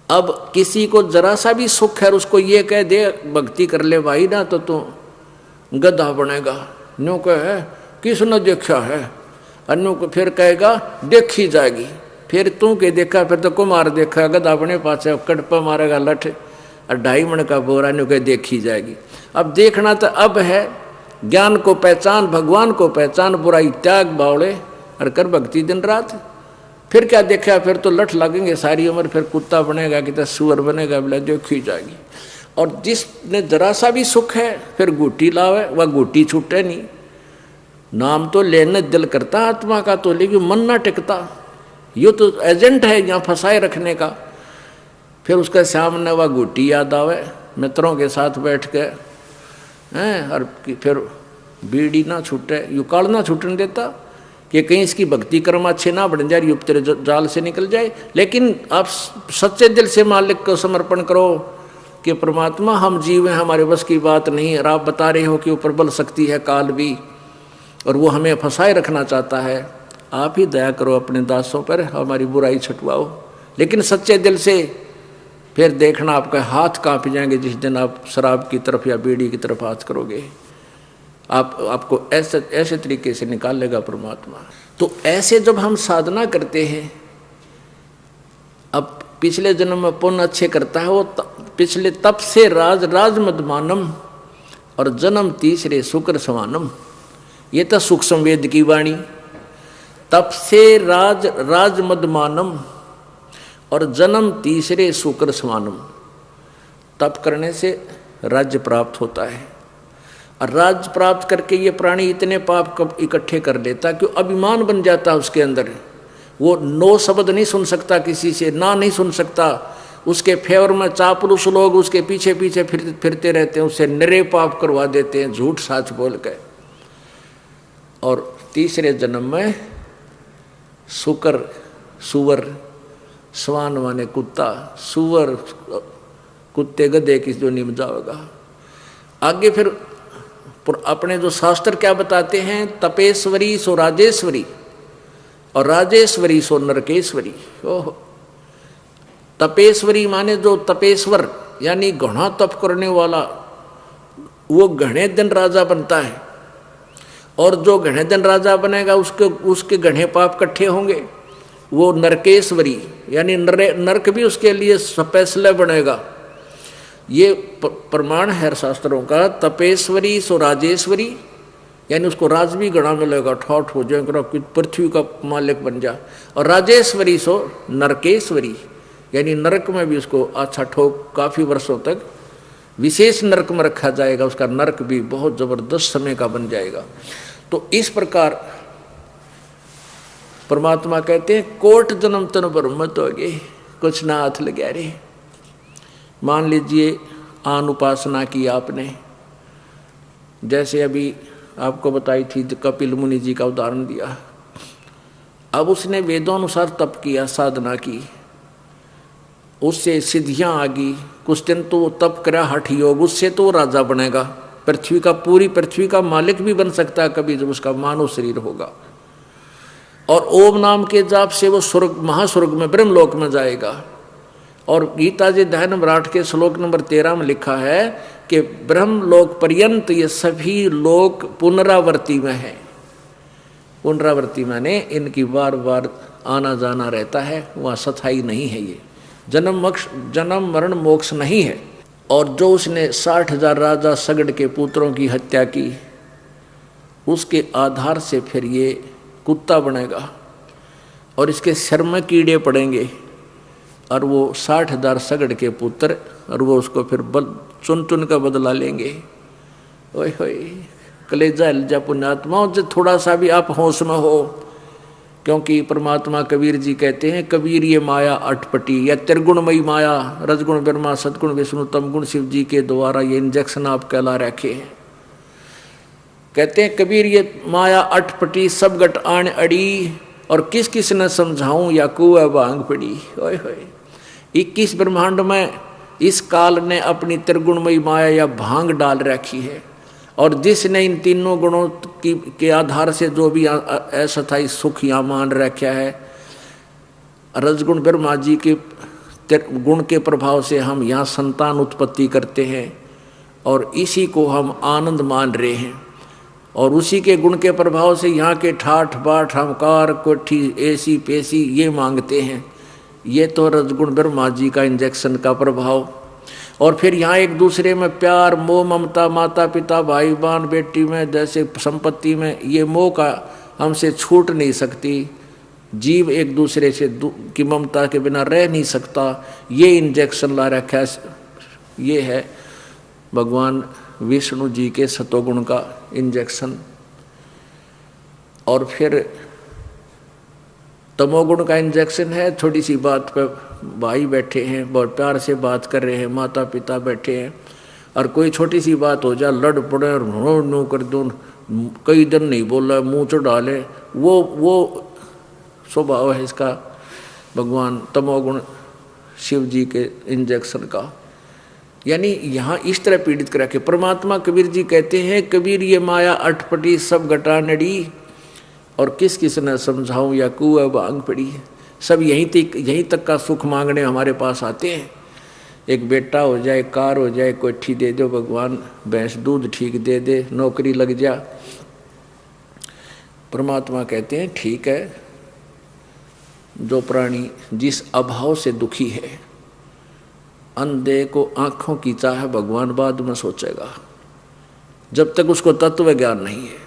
अब किसी को जरा सा भी सुख है, उसको ये कह दे भक्ति कर ले भाई ना तो तू गधा बनेगा, न्यू कहे किसने देखा है, अन्नू को फिर कहेगा देखी जाएगी, फिर तू के देखा, फिर तो कुमार देखा, गधा बने पाछे कड़पा मारेगा लठ और 2.5 मन का बोरा, न्यू कहे देखी जाएगी। अब देखना तो अब है, ज्ञान को पहचान, भगवान को पहचान, बुराई त्याग बावड़े और कर भक्ति दिन रात। फिर क्या देखा, फिर तो लठ लगेंगे सारी उम्र, फिर कुत्ता बनेगा कि तो सुअर बनेगा, बोला देखी जाएगी। और जिसने जरा सा भी सुख है फिर गुटी लावे, वह गुटी छूटे नहीं। नाम तो लेने दिल करता आत्मा का तो, लेकिन मन ना टिकता, यो तो एजेंट है यहाँ फंसाए रखने का। फिर उसके सामने वह गुटी याद आवे, मित्रों के साथ बैठ के हैं, और फिर बीड़ी ना छूटे, यू काल ना छूटने देता कि कहीं इसकी भक्ति कर्म अच्छे ना बढ़ जाए, युग तेरे जाल से निकल जाए। लेकिन आप सच्चे दिल से मालिक को समर्पण करो कि परमात्मा हम जीव हैं, हमारे बस की बात नहीं, और आप बता रहे हो कि वो प्रबल शक्ति है काल भी, और वो हमें फंसाए रखना चाहता है, आप ही दया करो अपने दासों पर, हमारी बुराई छुटवाओ। लेकिन सच्चे दिल से फिर देखना आपके हाथ कांप जाएंगे जिस दिन आप शराब की तरफ या बीड़ी की तरफ हाथ करोगे। आपको ऐसे तरीके से निकाल लेगा परमात्मा। तो ऐसे जब हम साधना करते हैं, अब पिछले जन्म में पुण्य अच्छे करता है वो पिछले तप से राज मदमानम और जन्म तीसरे शुक्र समानम, ये तो सूक्ष्म वेद की वाणी। तप से राज मदमानम और जन्म तीसरे शुक्र समानम, तप करने से राज्य प्राप्त होता है, और राज्य प्राप्त करके ये प्राणी इतने पाप कब इकट्ठे कर लेता कि अभिमान बन जाता है उसके अंदर। वो 9 शब्द नहीं सुन सकता, किसी से ना नहीं सुन सकता, उसके फेवर में चापलूस लोग उसके पीछे पीछे फिरते रहते हैं, उससे निरे पाप करवा देते हैं झूठ साच बोल के। और तीसरे जन्म में शुकर, सुवर, स्वान माने कुत्ता, सुवर कुत्ते गधे की जो निम जाएगा। आगे फिर अपने जो शास्त्र क्या बताते हैं, तपेश्वरी सो राजेश्वरी और राजेश्वरी सो नरकेश्वरी। ओह, तपेश्वरी माने जो तपेश्वर यानी घना तप करने वाला, वो घने दिन राजा बनता है, और जो घने दिन राजा बनेगा उसके घने पाप इकट्ठे होंगे, वो नरकेश्वरी यानी नरक भी उसके लिए स्पेशल बनेगा। ये प्रमाण है शास्त्रों का। तपेश्वरी सो राजेश्वरी यानी उसको राज भी गणा मिलेगा, ठौठ हो जाएगा, पृथ्वी का मालिक बन जा। और राजेश्वरी सो नरकेश्वरी यानी नरक में भी उसको अच्छा ठोक काफ़ी वर्षों तक विशेष नरक में रखा जाएगा, उसका नरक भी बहुत जबरदस्त समय का बन जाएगा। तो इस प्रकार परमात्मा कहते हैं कोट जन्म तन ब्रह्मत हो गए, कुछ ना हाथ लगा रे। मान लीजिए आन उपासना की आपने, जैसे अभी आपको बताई थी कपिल मुनि जी का उदाहरण दिया। अब उसने वेदों अनुसार तप किया, साधना की, उससे सिद्धियां आ गई, कुछ दिन तो तप करा हठ योग, उससे तो राजा बनेगा, पृथ्वी का पूरी पृथ्वी का मालिक भी बन सकता है कभी जब उसका मानव शरीर होगा। और ओम नाम के जाप से वो स्वर्ग महास्वर्ग में ब्रह्मलोक में जाएगा। और गीता जी अध्याय नंबर 8 के श्लोक नंबर 13 में लिखा है कि ब्रह्मलोक पर्यंत ये सभी लोग पुनरावर्ती में हैं। पुनरावर्ती माने इनकी बार बार आना जाना रहता है, वहाँ स्थायी नहीं है, ये जन्म मरण मोक्ष नहीं है। और जो उसने 60,000 राजा सगड़ के पुत्रों की हत्या की, उसके आधार से फिर ये कुत्ता बनेगा और इसके सिर में कीड़े पड़ेंगे, और वो 60,000 सगड़ के पुत्र, और वो उसको फिर चुन का बदला लेंगे। ओए होए, कलेजा हिलजा पुण्यात्माओं, जो थोड़ा सा भी आप होश में हो, क्योंकि परमात्मा कबीर जी कहते हैं कबीर ये माया अटपटी या त्रिगुणमयी माया, रजगुण ब्रह्मा सतगुण विष्णु तम गुण शिव जी के द्वारा ये इंजेक्शन आप कहला रखे हैं। कहते हैं कबीर ये माया अटपटी सब गट आण अड़ी, और किस किस ने समझाऊं या कुआ भांग पड़ी। ओए होए, 21 ब्रह्मांड में इस काल ने अपनी त्रिगुणमयी माया या भांग डाल रखी है, और जिसने इन तीनों गुणों के आधार से जो भी अस्थायी सुख यहाँ मान रखा है, रजगुण ब्रह्मा जी के गुण के प्रभाव से हम यहाँ संतान उत्पत्ति करते हैं और इसी को हम आनंद मान रहे हैं, और उसी के गुण के प्रभाव से यहाँ के ठाठ बाट हम कार कोठी ऐसी पेशी ये मांगते हैं। ये तो रजगुण ब्रह्मा जी का इंजेक्शन का प्रभाव। और फिर यहाँ एक दूसरे में प्यार मोह ममता, माता पिता भाई बहन बेटी में जैसे संपत्ति में, ये मोह का हमसे छूट नहीं सकती। जीव एक दूसरे से की ममता के बिना रह नहीं सकता। ये इंजेक्शन ला रखा है, ये है भगवान विष्णु जी के सतोगुण का इंजेक्शन। और फिर तमोगुण का इंजेक्शन है, छोटी सी बात पे भाई बैठे हैं बहुत प्यार से बात कर रहे हैं, माता पिता बैठे हैं, और कोई छोटी सी बात हो जाए लड़ पड़े और नो कर दो, कई दिन नहीं बोला मुँह चढ़ डाले, वो स्वभाव है इसका भगवान तमोगुण शिव जी के इंजेक्शन का। यानी यहाँ इस तरह पीड़ित करा के परमात्मा, कबीर जी कहते हैं कबीर ये माया अटपटी सब घटा नड़ी, और किस किस ने समझाऊं या कुआ भांग पड़ी। सब यहीं तक का सुख मांगने हमारे पास आते हैं। एक बेटा हो जाए, कार हो जाए, कोठी दे दो भगवान, भैंस दूध ठीक दे दे, नौकरी लग जा। परमात्मा कहते हैं ठीक है, जो प्राणी जिस अभाव से दुखी है, अंधे को आंखों की चाह भगवान बाद में सोचेगा। जब तक उसको तत्व ज्ञान नहीं है,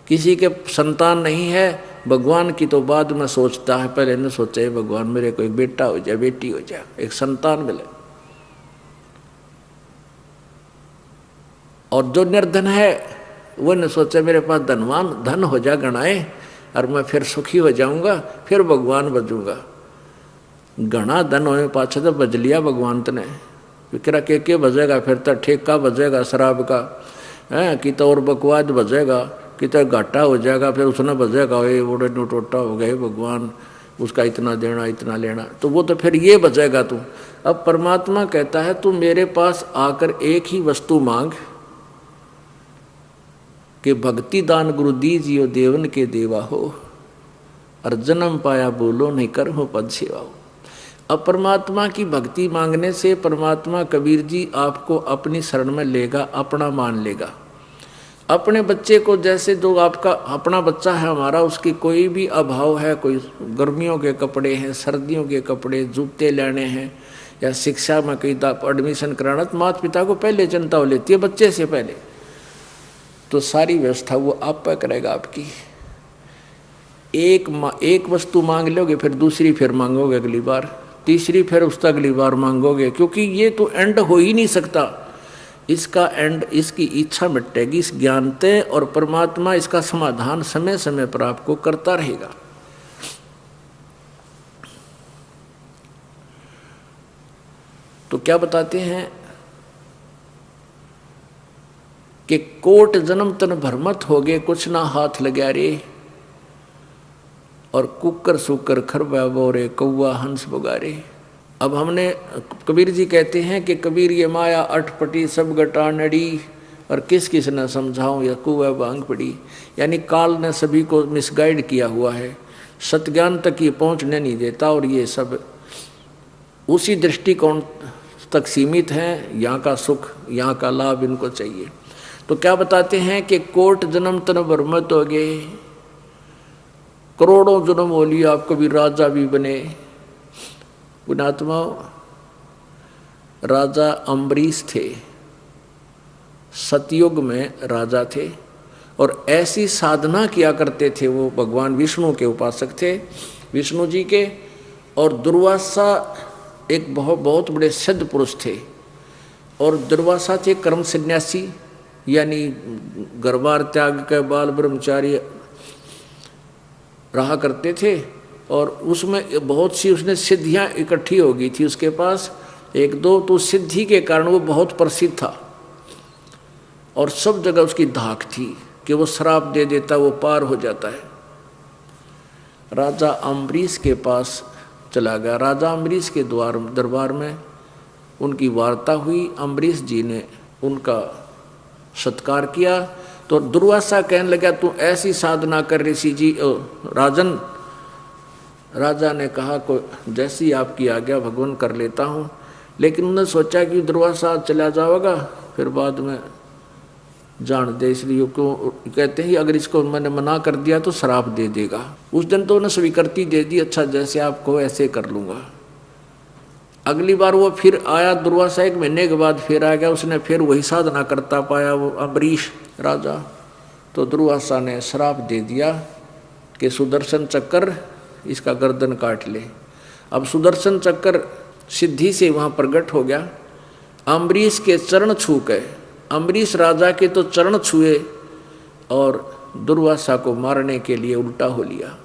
किसी के संतान नहीं है, भगवान की तो बाद में सोचता है, पहले न सोचे भगवान मेरे कोई बेटा हो जाए, बेटी हो जाए, एक संतान मिले। और जो निर्धन है वो न सोचे मेरे पास धन हो जा गणाए और मैं फिर सुखी हो जाऊंगा, फिर भगवान बजूंगा। घना धन होने पाछे तो बज लिया भगवान ने, फिक्र के बजेगा, फिर तो ठेका बजेगा शराब का है, कि तो और बकवाद बजेगा, कि तो घाटा हो जाएगा, फिर उसने बजेगा ये बड़े टोटा हो गए भगवान, उसका इतना देना इतना लेना, तो वो तो फिर ये बजेगा तू। अब परमात्मा कहता है तू मेरे पास आकर एक ही वस्तु मांग कि भक्ति दान गुरु दीजियो देवन के देवा हो, और जन्म पाया बोलो नहीं कर हो पद सेवा हो। अब परमात्मा की भक्ति मांगने से परमात्मा कबीर जी आपको अपनी शरण में लेगा, अपना मान लेगा। अपने बच्चे को जैसे जो आपका अपना बच्चा है हमारा, उसकी कोई भी अभाव है, कोई गर्मियों के कपड़े हैं, सर्दियों के कपड़े, जूते लेने हैं, या शिक्षा में कहीं एडमिशन कराना, तो माता पिता को पहले चिंता हो लेती है बच्चे से पहले, तो सारी व्यवस्था वो आप पर करेगा आपकी। एक वस्तु मांग लोगे, फिर दूसरी फिर मांगोगे अगली बार, तीसरी फिर उसका अगली बार मांगोगे, क्योंकि ये तो एंड हो ही नहीं सकता। इसका एंड इसकी इच्छा मिटेगी इस ज्ञान से, और परमात्मा इसका समाधान समय समय पर आपको करता रहेगा। तो क्या बताते हैं कि कोट जन्म तन भरमत हो गए, कुछ ना हाथ लगा रे, और कुकर सुकर खरबा बोरे कौआ हंस बगारे। अब हमने कबीर जी कहते हैं कि कबीर ये माया अटपटी सब गटा नड़ी, और किस किस ने समझाऊं या कुआ भांग पड़ी। यानी काल ने सभी को मिसगाइड किया हुआ है, सतज्ञान तक ये पहुंचने नहीं देता, और ये सब उसी दृष्टिकोण तक सीमित हैं। यहाँ का सुख, यहाँ का लाभ इनको चाहिए। तो क्या बताते हैं कि कोट जन्म तन भरमत हो गए, करोड़ों जन्म हो लिए, आप कभी राजा भी बने। पुणात्मा राजा अम्बरीश थे, सतयुग में राजा थे, और ऐसी साधना किया करते थे। वो भगवान विष्णु के उपासक थे, विष्णु जी के। और दुर्वासा एक बहुत बड़े सिद्ध पुरुष थे, और दुर्वासा थे कर्म सन्यासी, यानी घरबार त्याग के बाल ब्रह्मचारी रहा करते थे। और उसमें बहुत सी उसने सिद्धियां इकट्ठी हो गई थी उसके पास, एक दो, तो सिद्धि के कारण वो बहुत प्रसिद्ध था, और सब जगह उसकी धाक थी कि वो श्राप दे देता, वो पार हो जाता है। राजा अम्बरीश के पास चला गया, राजा अम्बरीश के दरबार में उनकी वार्ता हुई, अम्बरीश जी ने उनका सत्कार किया। तो दुर्वासा कहने लगा तू ऐसी साधना कर ऋषि जी राजन राजा ने कहा को जैसी आपकी आज्ञा भगवान कर लेता हूँ, लेकिन उन्होंने सोचा कि दुर्वासा चला जाएगा फिर बाद में जान दे, इसलिए क्यों कहते हैं अगर इसको मैंने मना कर दिया तो श्राप दे देगा। उस दिन तो उन्हें स्वीकृति दे दी, अच्छा जैसे आप कहो ऐसे कर लूँगा। अगली बार वो फिर आया दुर्वासा, 1 महीने के बाद फिर आ गया, उसने फिर वही साधना करता पाया वो अम्बरीश राजा। तो दुर्वासा ने श्राप दे दिया कि सुदर्शन चक्कर इसका गर्दन काट ले। अब सुदर्शन चक्कर सिद्धि से वहाँ प्रकट हो गया, अम्बरीश के चरण छू के, अम्बरीश राजा के तो चरण छुए और दुर्वासा को मारने के लिए उल्टा हो लिया।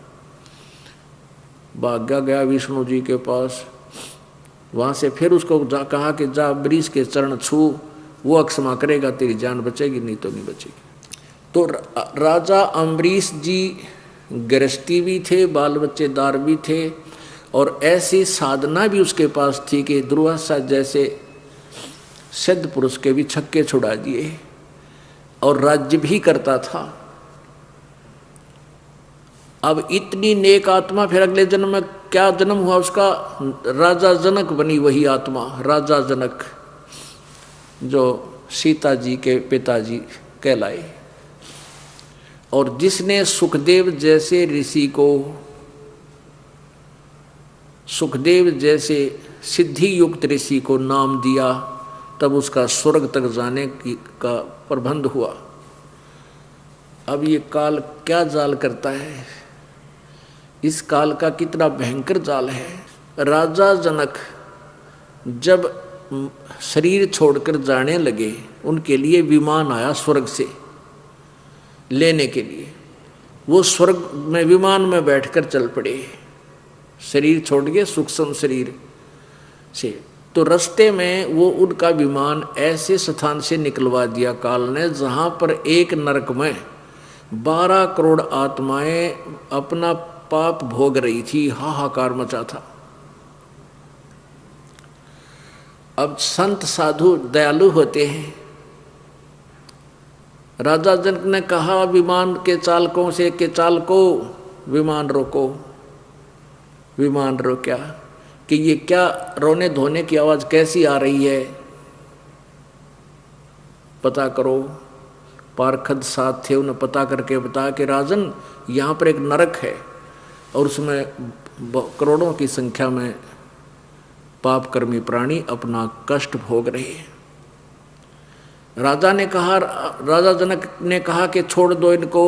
भाग्या गया विष्णु जी के पास, वहाँ से फिर उसको कहा कि जा अम्बरीश के चरण छू, वो अक्षमा करेगा तेरी जान बचेगी, नहीं तो नहीं बचेगी। तो राजा अम्बरीश जी गृहस्थी भी थे, बाल बच्चेदार भी थे, और ऐसी साधना भी उसके पास थी कि दुर्वासा जैसे सिद्ध पुरुष के भी छक्के छुड़ा दिए और राज्य भी करता था। अब इतनी नेक आत्मा, फिर अगले जन्म में क्या जन्म हुआ उसका, राजा जनक बनी वही आत्मा, राजा जनक, जो सीता जी के पिताजी कहलाए, और जिसने सुखदेव जैसे ऋषि को, सुखदेव जैसे सिद्धि युक्त ऋषि को नाम दिया, तब उसका स्वर्ग तक जाने का प्रबंध हुआ। अब ये काल क्या जाल करता है, इस काल का कितना भयंकर जाल है। राजा जनक जब शरीर छोड़कर जाने लगे, उनके लिए विमान आया स्वर्ग से लेने के लिए। वो स्वर्ग में विमान में बैठकर चल पड़े, शरीर छोड़ के सूक्ष्म शरीर से। तो रास्ते में वो उनका विमान ऐसे स्थान से निकलवा दिया काल ने, जहाँ पर एक नरक में 12 करोड़ आत्माएं अपना पाप भोग रही थी, हाहाकार मचा था। अब संत साधु दयालु होते हैं। राजा जनक ने कहा विमान के चालकों से कि चालको विमान रोको। विमान रोक्या कि ये क्या रोने धोने की आवाज़ कैसी आ रही है, पता करो। पारखद साथ थे, उन्हें पता करके बताया कि राजन यहाँ पर एक नरक है और उसमें करोड़ों की संख्या में पापकर्मी प्राणी अपना कष्ट भोग रहे हैं। राजा जनक ने कहा कि छोड़ दो इनको।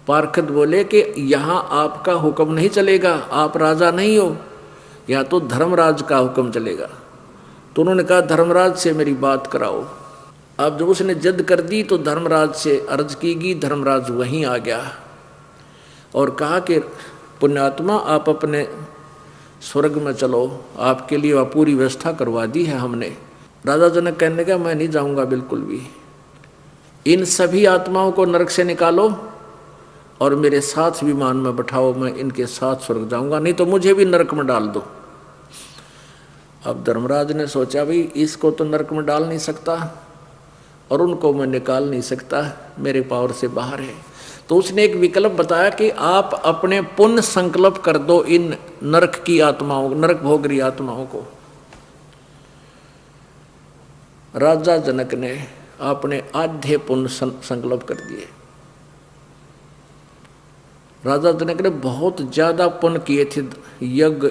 पारखद बोले कि यहाँ आपका हुक्म नहीं चलेगा, आप राजा नहीं हो, या तो धर्मराज का हुक्म चलेगा। तो उन्होंने कहा धर्मराज से मेरी बात कराओ। अब जब उसने जिद कर दी तो धर्मराज से अर्ज की गई, धर्मराज वहीं आ गया और कहा कि पुण्यात्मा आप अपने स्वर्ग में चलो, आपके लिए वह पूरी व्यवस्था करवा दी है हमने। राजा जनक कहने का मैं नहीं जाऊंगा बिल्कुल भी, इन सभी आत्माओं को नरक से निकालो और मेरे साथ विमान में बैठाओ, मैं इनके साथ स्वर्ग जाऊंगा, नहीं तो मुझे भी नरक में डाल दो। अब धर्मराज ने सोचा भाई इसको तो नरक में डाल नहीं सकता और उनको मैं निकाल नहीं सकता, मेरे पावर से बाहर है। तो उसने एक विकल्प बताया कि आप अपने पुण्य संकल्प कर दो इन नरक की आत्माओं, नरक भोग रही आत्माओं को। राजा जनक ने अपने आधे पुण्य संकल्प कर दिए। राजा जनक ने बहुत ज्यादा पुण्य किए थे, यज्ञ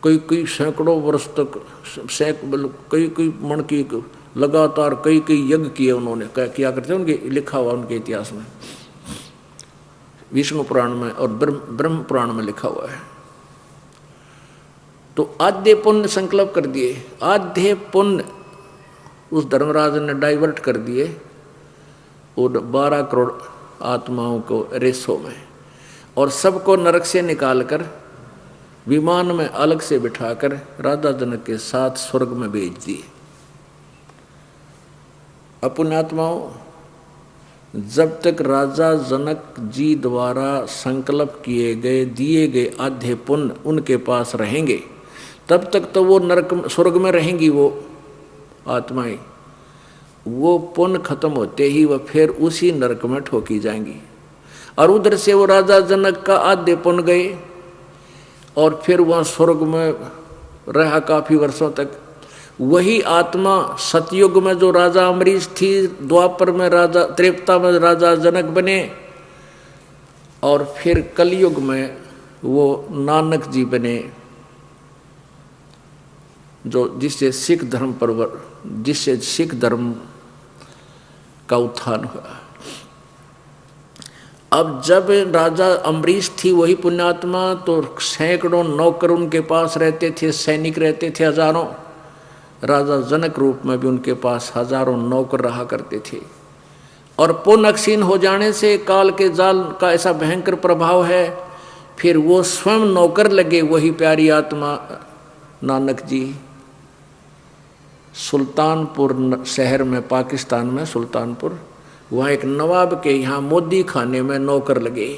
कई सैकड़ों वर्ष तक, कई मन की लगातार कई यज्ञ किए उन्होंने, किया करते उनके, लिखा हुआ उनके इतिहास में, विष्णु पुराण में और ब्रह्म पुराण में लिखा हुआ है। तो आधे पुण्य संकल्प कर दिए, आधे पुण्य उस धर्मराज ने डाइवर्ट कर दिए और 12 करोड़ आत्माओं को रेसों में, और सबको नरक से निकालकर विमान में अलग से बिठाकर राजा जनक के साथ स्वर्ग में भेज दिए। पुण्यात्माओं, जब तक राजा जनक जी द्वारा संकल्प किए गए दिए गए आधे पुण्य उनके पास रहेंगे, तब तक तो वो नरक स्वर्ग में रहेंगी वो आत्माएं। वो पुण्य खत्म होते ही वह फिर उसी नरक में ठोकी जाएंगी। और उधर से वो राजा जनक का आधे पुण्य गए और फिर वहाँ स्वर्ग में रहा काफ़ी वर्षों तक। वही आत्मा सतयुग में जो राजा अम्बरीश थी, द्वापर में राजा, त्रेपता में राजा जनक बने, और फिर कलयुग में वो नानक जी बने, जिससे सिख धर्म का उत्थान हुआ। अब जब राजा अम्बरीश थी वही पुण्यात्मा, तो सैकड़ों नौकर उनके पास रहते थे, सैनिक रहते थे हजारों। राजा जनक रूप में भी उनके पास हजारों नौकर रहा करते थे। और पुण्य क्षीण हो जाने से काल के जाल का ऐसा भयंकर प्रभाव है, फिर वो स्वयं नौकर लगे, वही प्यारी आत्मा नानक जी सुल्तानपुर शहर में, पाकिस्तान में सुल्तानपुर, वहाँ एक नवाब के यहाँ मोदी खाने में नौकर लगे।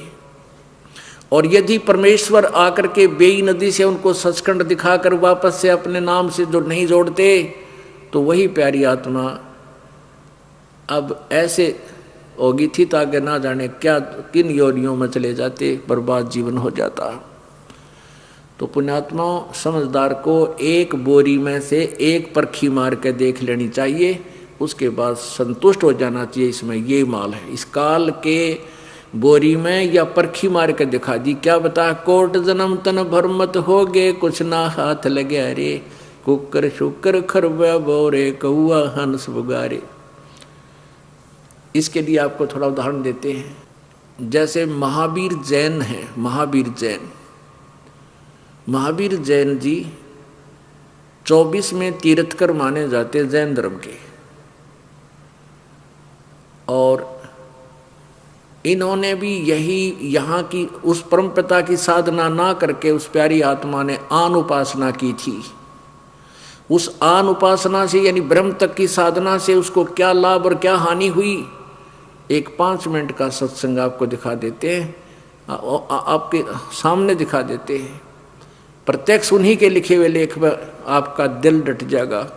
और यदि परमेश्वर आकर के बेई नदी से उनको सचखंड दिखाकर वापस से अपने नाम से जो नहीं जोड़ते, तो वही प्यारी आत्मा अब ऐसे होगी थी ताकि ना जाने क्या किन योनियों में चले जाते, बर्बाद जीवन हो जाता। तो पुण्यात्माओं, समझदार को एक बोरी में से एक परखी मार के देख लेनी चाहिए, उसके बाद संतुष्ट हो जाना चाहिए, इसमें ये माल है। इस काल के बोरी में या परखी मार के दिखा दी, क्या बता, कोट जन्म तन भर मत होगे, कुछ ना हाथ लगे रे, कुकर शुकर खरबा बोरे, कौआ हंस बुगारे। इसके लिए आपको थोड़ा उदाहरण देते हैं। जैसे महावीर जैन है, महावीर जैन जी 24 में तीर्थकर माने जाते जैन धर्म के, और इन्होंने भी यही यहाँ की उस परम पिता की साधना ना करके उस प्यारी आत्मा ने आन उपासना की थी। उस आन उपासना से यानी ब्रह्म तक की साधना से उसको क्या लाभ और क्या हानि हुई, एक 5 मिनट का सत्संग आपको दिखा देते हैं, आपके सामने दिखा देते हैं। प्रत्यक्ष उन्हीं के लिखे हुए लेख में आपका दिल डट जाएगा,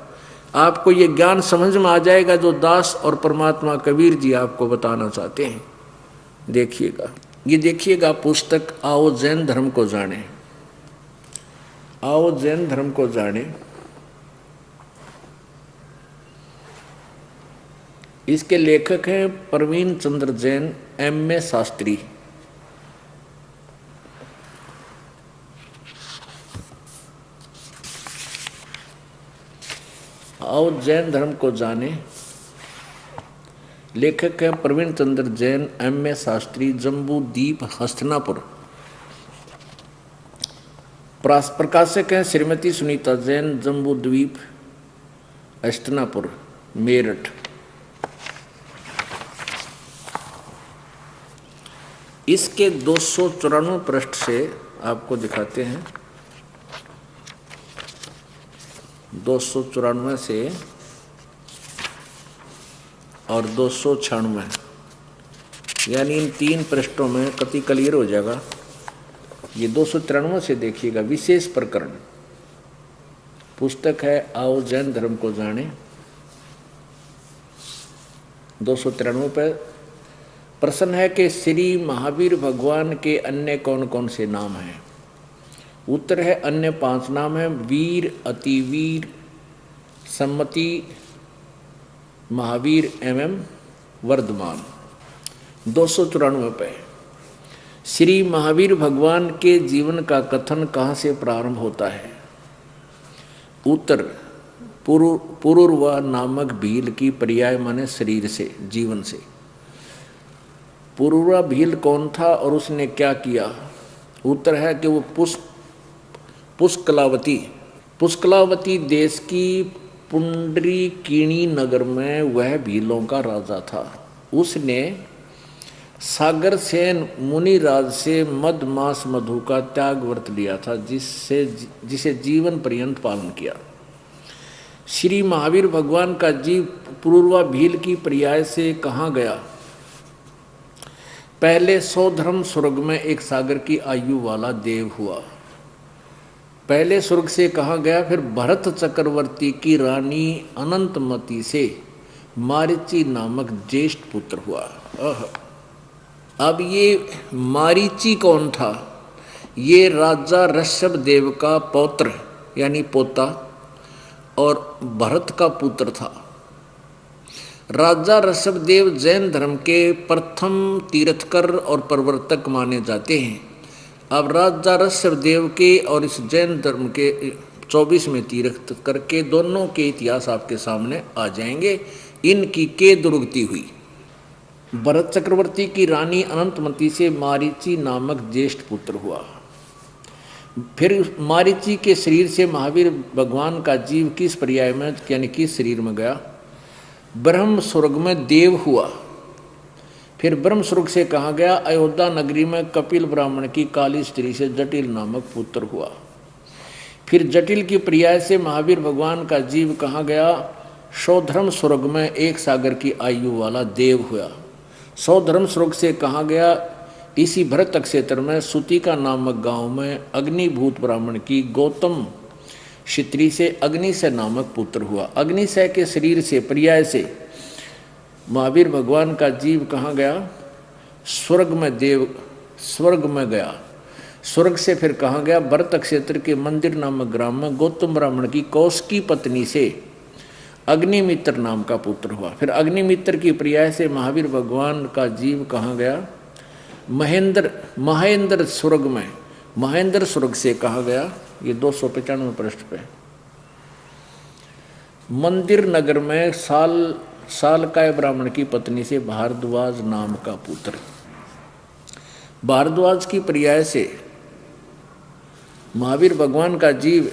आपको ये ज्ञान समझ में आ जाएगा जो दास और परमात्मा कबीर जी आपको बताना चाहते हैं। देखिएगा, ये देखिएगा पुस्तक आओ जैन धर्म को जाने, आओ जैन धर्म को जाने। इसके लेखक हैं प्रवीण चंद्र जैन, M.A. शास्त्री। आओ जैन धर्म को जाने, लेखक हैं प्रवीण चंद्र जैन, M.A. शास्त्री, जम्बू द्वीप, हस्तिनापुर। प्रकाशक हैं श्रीमती सुनीता जैन, जम्बू द्वीप, हस्तिनापुर, मेरठ। इसके 294 पृष्ठ से आपको दिखाते हैं, 294 से और 296, यानी इन 3 पृष्ठों में कति क्लियर हो जाएगा। ये 293 से देखिएगा, विशेष प्रकरण पुस्तक है आओ जैन धर्म को जाने। 293 पर प्रश्न है कि श्री महावीर भगवान के अन्य कौन कौन से नाम हैं। उत्तर है अन्य 5 नाम हैं, वीर, अतिवीर, सम्मति, महावीर एवं वर्धमान। 294 पे श्री महावीर भगवान के जीवन का कथन कहाँ से प्रारंभ होता है। उत्तर पुरुरवा नामक भील की पर्याय माने शरीर से, जीवन से। पुरुरवा भील कौन था और उसने क्या किया। उत्तर है कि वो पुष्कलावती देश की पुंडरीकिणी नगर में वह भीलों का राजा था। उसने सागर सेन मुनिराज से मद मास मधु का त्याग व्रत लिया था, जिसे जीवन पर्यंत पालन किया। श्री महावीर भगवान का जीव पुरुरवा भील की पर्याय से कहाँ गया। पहले 100 धर्म स्वर्ग में एक सागर की आयु वाला देव हुआ। पहले स्वर्ग से कहाँ गया, फिर भरत चक्रवर्ती की रानी अनंतमती से मारीची नामक ज्येष्ठ पुत्र हुआ। अब ये मारीची कौन था, ये राजा ऋषभ देव का पौत्र यानी पोता और भरत का पुत्र था। राजा ऋषभ देव जैन धर्म के प्रथम तीर्थकर और प्रवर्तक माने जाते हैं। अब राजा ऋषभ देव के और इस जैन धर्म के 24वें तीर्थकर के दोनों के इतिहास आपके सामने आ जाएंगे। इनकी के दुर्गति हुई। भरत चक्रवर्ती की रानी अनंतमती से मारीची नामक ज्येष्ठ पुत्र हुआ। फिर मारीची के शरीर से महावीर भगवान का जीव किस पर्याय में यानी किस शरीर में गया? ब्रह्म स्वर्ग में देव हुआ। फिर ब्रह्म स्वर्ग से कहा गया अयोध्या नगरी में कपिल ब्राह्मण की काली स्त्री से जटिल नामक पुत्र हुआ। फिर जटिल की पर्याय से महावीर भगवान का जीव कहा गया सौधर्म स्वर्ग में 1 सागर की आयु वाला देव हुआ। सौधर्म स्वर्ग से कहा गया इसी भरत क्षेत्र में सुतिका नामक गांव में अग्निभूत ब्राह्मण की गौतम क्षत्रिय से अग्निशय नामक पुत्र हुआ। अग्निशय के शरीर से पर्याय से महावीर भगवान का जीव कहाँ गया? स्वर्ग में देव स्वर्ग में गया। स्वर्ग से फिर कहाँ गया? भरत क्षेत्र के मंदिर नामक ग्राम में गौतम ब्राह्मण की कौशिकी पत्नी से अग्निमित्र नाम का पुत्र हुआ। फिर अग्निमित्र की पर्याय से महावीर भगवान का जीव कहाँ गया? महेंद्र स्वर्ग में। महेंद्र स्वर्ग से कहा गया ये 295 पृष्ठ पे मंदिर नगर में सालकाय ब्राह्मण की पत्नी से भारद्वाज नाम का पुत्र। भारद्वाज की पर्याय से महावीर भगवान का जीव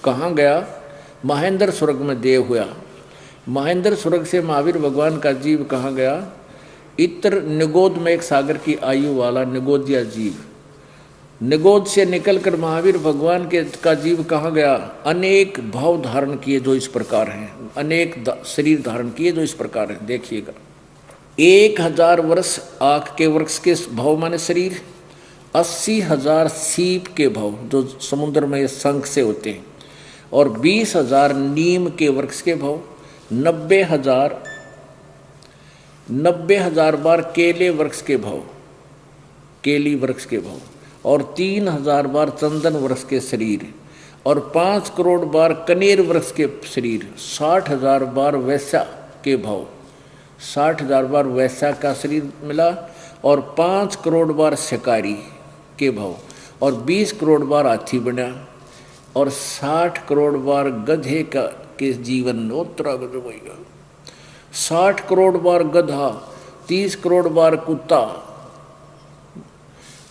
कहाँ गया? महेंद्र स्वर्ग में देव हुआ। महेंद्र स्वर्ग से महावीर भगवान का जीव कहाँ गया? इत्र निगोद में 1 सागर की आयु वाला निगोदिया जीव। निगोद से निकलकर महावीर भगवान का जीव कहाँ गया? अनेक भाव धारण किए जो इस प्रकार हैं, अनेक शरीर धारण किए जो इस प्रकार हैं। देखिएगा 1000 वर्ष आँख के वृक्ष के भाव माने शरीर, 80,000 सीप के भाव जो समुद्र में शंख से होते हैं, और 20,000 नीम के वृक्ष के भाव, 90,000 बार केले वृक्ष के भाव, केली वृक्ष के भाव, और 3,000 बार चंदन वृक्ष के शरीर, और 5 करोड़ बार कनेर वृक्ष के शरीर, 60,000 बार वैश्या के भाव, 60,000 बार वैश्या का शरीर मिला, और 5 करोड़ बार शिकारी के भाव, और 20 करोड़ बार हाथी बना, और 60 करोड़ बार गधे का के जीवन उत्तरा गधे होगा, 60 करोड़ बार गधा, 30 करोड़ बार कुत्ता,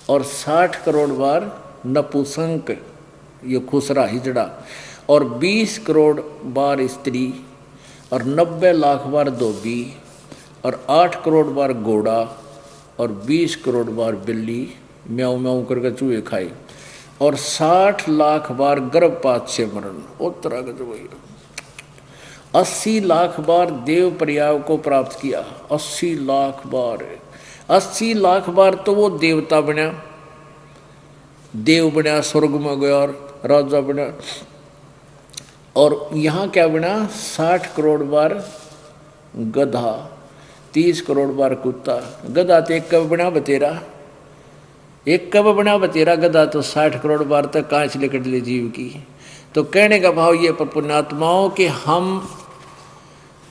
और 60 करोड़ बार नपुंसक ये खुसरा हिजड़ा, और 20 करोड़ बार स्त्री, और 90 लाख बार धोबी, और 8 करोड़ बार घोड़ा, और 20 करोड़ बार बिल्ली म्याऊ म्याऊ करके चूहे खाए, और 60 लाख बार गर्भपात से मरण उत्तरागत वही, 80 लाख बार देव पर्याय को प्राप्त किया। 80 लाख बार, 80 लाख बार तो वो देवता बना, देव बना, स्वर्ग में गया और राजा बना, और यहाँ क्या बना? 60 करोड़ बार गधा, 30 करोड़ बार कुत्ता। गधा तो एक कब बना बतेरा, एक कब बना बतेरा गधा तो 60 करोड़ बार तक कांच लेकर ले जीव की। तो कहने का भाव ये पुण्यात्माओं कि हम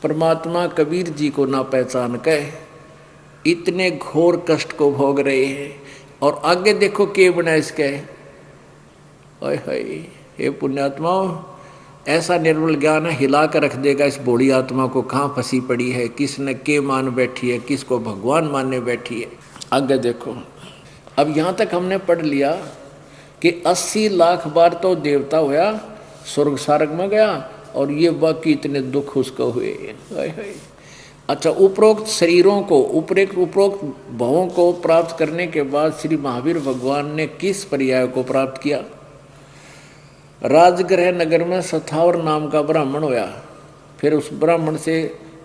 परमात्मा कबीर जी को ना पहचान कर इतने घोर कष्ट को भोग रहे हैं, और आगे देखो के बना इसके। ओए हाय, हे पुण्यात्माओं, ऐसा निर्मल ज्ञान हिला कर रख देगा इस बूढ़ी आत्मा को, कहाँ फंसी पड़ी है, किसने के मान बैठी है, किसको भगवान मानने बैठी है। आगे देखो, अब यहाँ तक हमने पढ़ लिया कि 80 लाख बार तो देवता हुआ, स्वर्ग सारग में गया, और ये बाकी इतने दुख उसको हुए। अच्छा, उपरोक्त शरीरों को उपरोक्त भावों को प्राप्त करने के बाद श्री महावीर भगवान ने किस पर्याय को प्राप्त किया? राजगृह नगर में सथावर नाम का ब्राह्मण हुआ। फिर उस ब्राह्मण से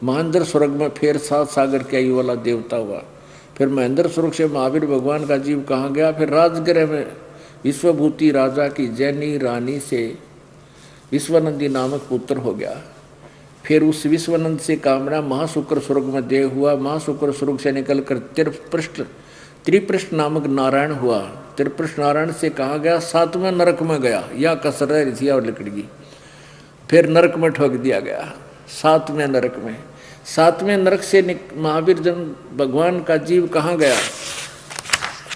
महेंद्र स्वर्ग में फिर 7 सागर की आयु वाला देवता हुआ। फिर महेंद्र स्वर्ग से महावीर भगवान का जीव कहाँ गया? फिर राजगृह में विश्वभूति राजा की जैनी रानी से विश्वनंदी नामक पुत्र हो गया। फिर उस विश्वनंद से कामना महाशुक्र स्वर्ग में देव हुआ। महाशुक्र स्वर्ग से निकलकर त्रिपृष्ठ नामक नारायण हुआ। त्रिपुर नारायण से कहा गया 7वें नरक में गया, या कसर रही थी और लकड़ी, फिर नरक में ठोक दिया गया 7वें नरक में। 7वें नरक से महावीर जन भगवान का जीव कहाँ गया?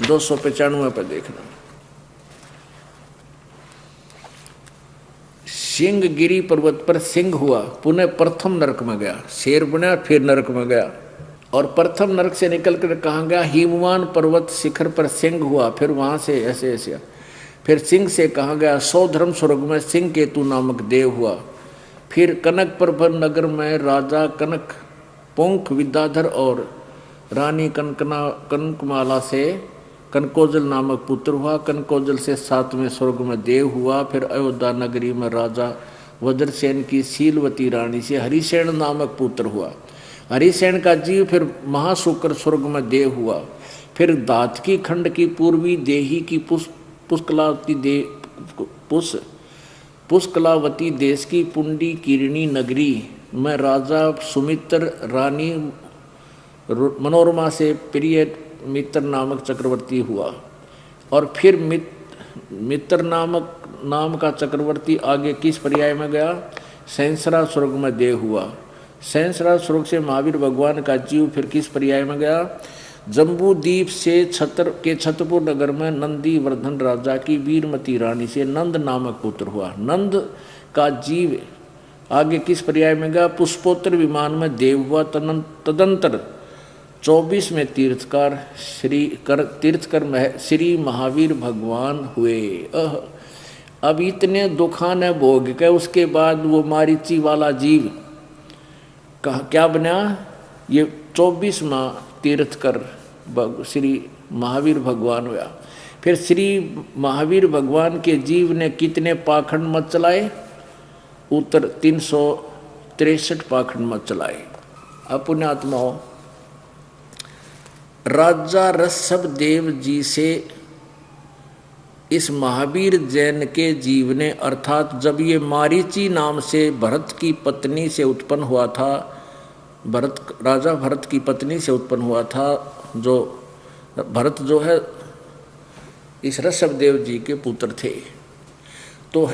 295 पर देखना। सिंह गिरी पर्वत पर सिंह हुआ, पुनः प्रथम नरक में गया, शेर बना फिर नरक में गया। और प्रथम नरक से निकल कर कहाँ गया? हिमवान पर्वत शिखर पर सिंह हुआ, फिर वहाँ से ऐसे ऐसे, फिर सिंह से कहाँ गया? सौधर्म स्वर्ग में सिंह केतु नामक देव हुआ। फिर कनकप्रभ नगर में राजा कनक पोंख विद्याधर और रानी कनकमाला से कनकोजल नामक पुत्र हुआ। कनकोजल से 7वें स्वर्ग में देव हुआ। फिर अयोध्या नगरी में राजा वज्रसेन की शीलवती रानी से हरिसेन नामक पुत्र हुआ। हरिसेन का जीव फिर महाशुक्र स्वर्ग में देव हुआ। फिर दातकी खंड की पूर्वी देही की पुष्कलावती देश की पुंडी किरणी नगरी में राजा सुमित्र रानी मनोरमा से प्रिय मित्र नामक चक्रवर्ती हुआ। और फिर मित्र नाम का चक्रवर्ती आगे किस पर्याय में गया? सैंसरा स्वर्ग में देव हुआ। सैंसरा स्वर्ग से महावीर भगवान का जीव फिर किस पर्याय में गया? जम्बू द्वीप से छतरपुर नगर में नंदी वर्धन राजा की वीरमती रानी से नंद नामक पुत्र हुआ। नंद का जीव आगे किस पर्याय में गया? पुष्पोत्तर विमान में देव हुआ। तदंतर 24वें तीर्थकर श्री महावीर भगवान हुए। अब इतने दुखान भोग के उसके बाद वो मारीची वाला जीव क्या बना? ये 24वां तीर्थकर श्री महावीर भगवान हुआ। फिर श्री महावीर भगवान के जीव ने कितने पाखंड मत चलाए? उत्तर 363 पाखंड मत चलाए। पुण्यात्माओं, राजा ऋषभ देव जी से इस महावीर जैन के जीव ने, अर्थात जब ये मारीची नाम से भरत की पत्नी से उत्पन्न हुआ था, राजा भरत की पत्नी से उत्पन्न हुआ था, जो भरत जो है इस ऋषभ देव जी के पुत्र थे। तो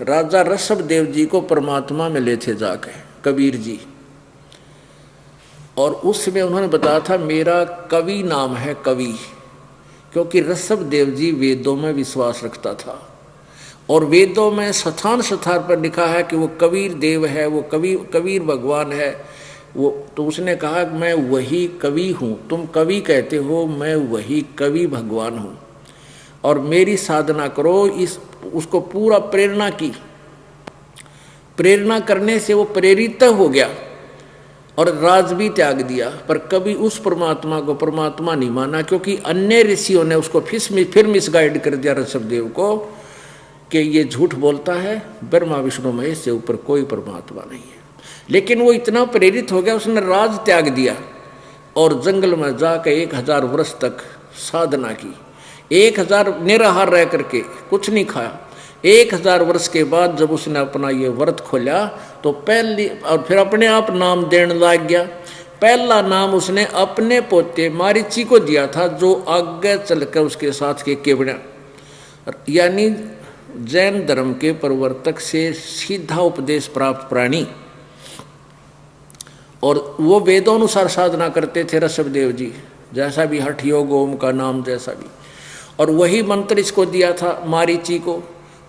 राजा ऋषभ देव जी को परमात्मा मिले थे जाके कबीर जी, और उस समय उन्होंने बताया था मेरा कवि नाम है कवि, क्योंकि ऋषभ देव जी वेदों में विश्वास रखता था और वेदों में स्थान पर लिखा है कि वो कबीर देव है, वो कबीर भगवान है वो। तो उसने कहा मैं वही कवि हूँ, तुम कवि कहते हो, मैं वही कवि भगवान हूँ और मेरी साधना करो। उसको पूरा प्रेरणा की, प्रेरणा करने से वो प्रेरित हो गया और राज भी त्याग दिया, पर कभी उस परमात्मा को परमात्मा नहीं माना, क्योंकि अन्य ऋषियों ने उसको फिर मिसगाइड कर दिया ऋषभ देव को कि ये झूठ बोलता है, ब्रह्मा विष्णु महेश से ऊपर कोई परमात्मा नहीं है। लेकिन वो इतना प्रेरित हो गया, उसने राज त्याग दिया और जंगल में जाकर 1000 वर्ष तक साधना की। 1000 निराहार रह करके कुछ नहीं खाया। 1000 वर्ष के बाद जब उसने अपना ये व्रत खोला तो पहली और फिर अपने आप नाम देने लग गया। पहला नाम उसने अपने पोते मारीची को दिया था, जो आगे चलकर उसके साथ के केवड़ा, यानी जैन धर्म के प्रवर्तक से सीधा उपदेश प्राप्त प्राणी, और वो वेदोनुसार साधना करते थे ऋषभ देव जी, जैसा भी हठ योग ओम का नाम जैसा भी, और वही मंत्र इसको दिया था मारीची को।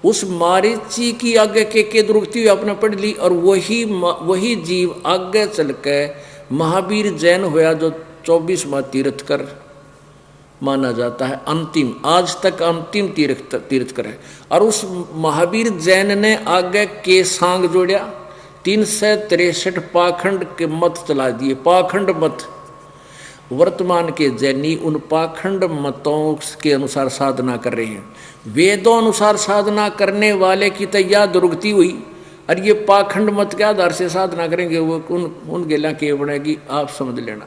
उस मारीची की आगे के दुर्गति आपने पढ़ ली, और वही जीव आगे चल के महावीर जैन हुआ, जो 24वां तीर्थकर माना जाता है, अंतिम, आज तक अंतिम तीर्थकर है। और उस महावीर जैन ने आगे के सांग जोड़ा, 363 पाखंड के मत चला दिए। पाखंड मत, वर्तमान के जैनी उन पाखंड मतों के अनुसार साधना कर रहे हैं। वेदों अनुसार साधना करने वाले की तो यह दुर्गति हुई, और ये पाखंड मत के आधार से साधना करेंगे, वो उन गेला के बनेगी, आप समझ लेना।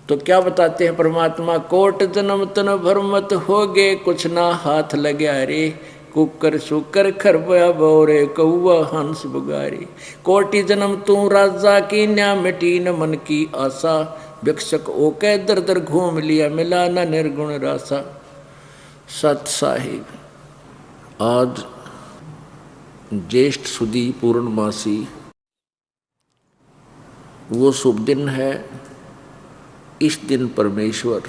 तो क्या बताते हैं परमात्मा? कोट जन्म तन भरमत हो गे, कुछ ना हाथ लग्या रे, कुकर शुकर खरबया बोरे, कौआ हंस बुगारे। कोटि जन्म तू राजा की न्या, मिटी न मन की आशा, भिक्षक ओके दर दर घूम लिया, मिला न निर्गुण रासा। सत साहिब, आज ज्येष्ठ सुदी पूर्णमासी, वो शुभ दिन है। इस दिन परमेश्वर